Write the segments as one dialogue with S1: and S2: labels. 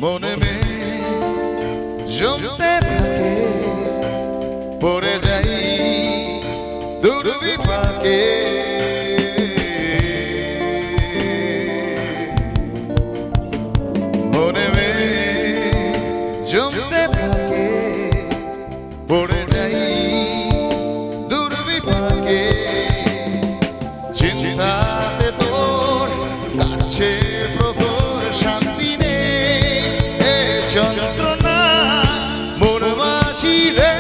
S1: মনে মে জমতে থাকে পড়ে যাই দুর্বিপাকে মনে মে জমতে থাকে পড়ে যাই দুর্বিপাকে চিন্তাতে তোর কাছে প্রভুর শান্তি নেই এ যন্ত্রণা মন মাঝি রে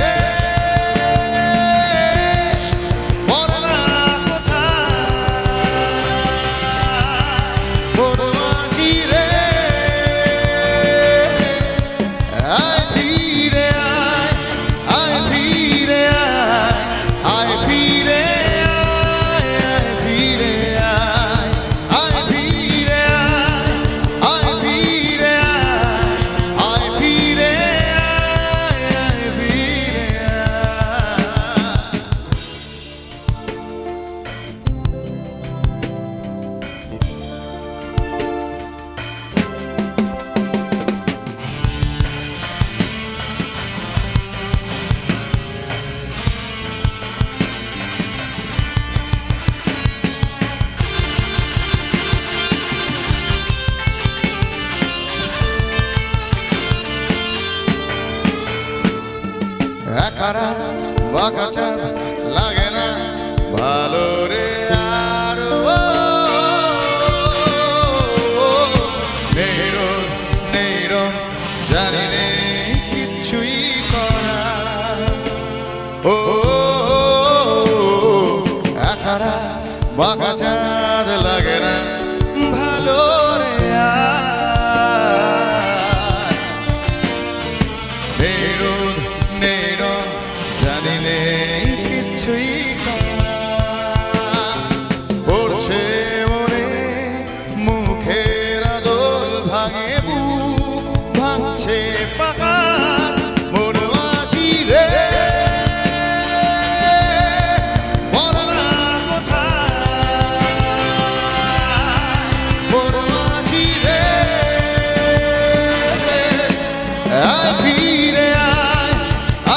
S1: একারা বাঁকা লাগে না ভালো রে আর নেই রং জানি নে কিছুই করা ও একারা বাঁকা চাঁদ লাগে না ভালো রে কিছুই পড়ছে মনে মুখের আদল ভাঙে বুক ভাঙছে পাহাড় মন মাঝি রে বলনা কোথায় মন মাঝি রে ফিরে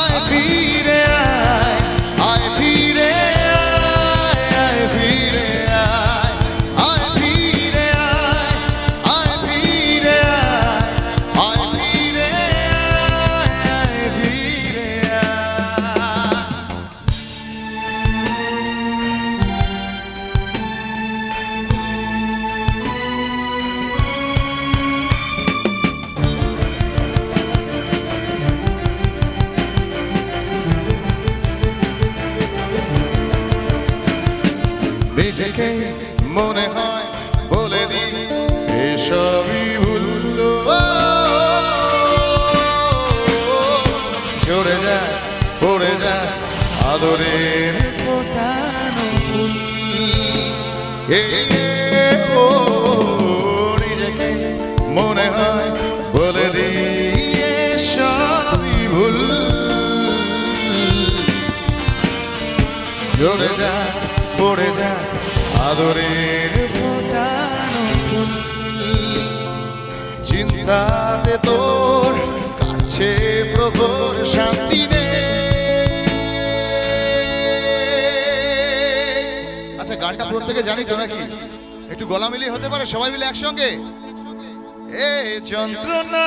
S1: আয় ফিরে নিজেকে মনে হয় বলে দি এসবই ভুল ঝরে যায় পড়ে যায় আদরের ফোটানো ফুল নিজেকে মনে হয় বলে দি এসবই ভুল ঝরে যায় পড়ে যায় আদরের ফোটানো ফুল চিন্তাতে তোর কাছে প্রভুর শান্তি নেই। আচ্ছা গানটা প্রত্যেকে জানি তো নাকি? একটু গলা মিলিয়ে হতে পারে সবাই মিলে একসঙ্গে এ যন্ত্রণা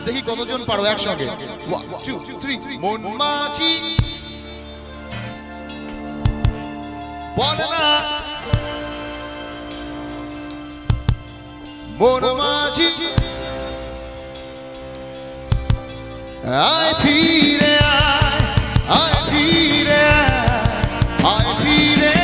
S1: দেখি কতজন পারো একসঙ্গে 1 2 3 মন মাঝি বলে না মন মাঝি আয় ফিরে আয় ফিরে আয় ফিরে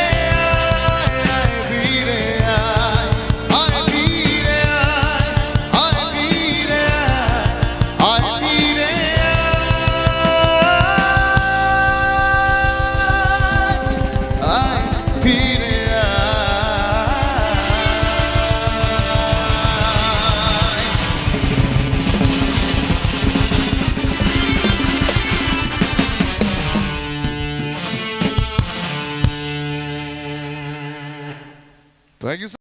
S1: Thank you.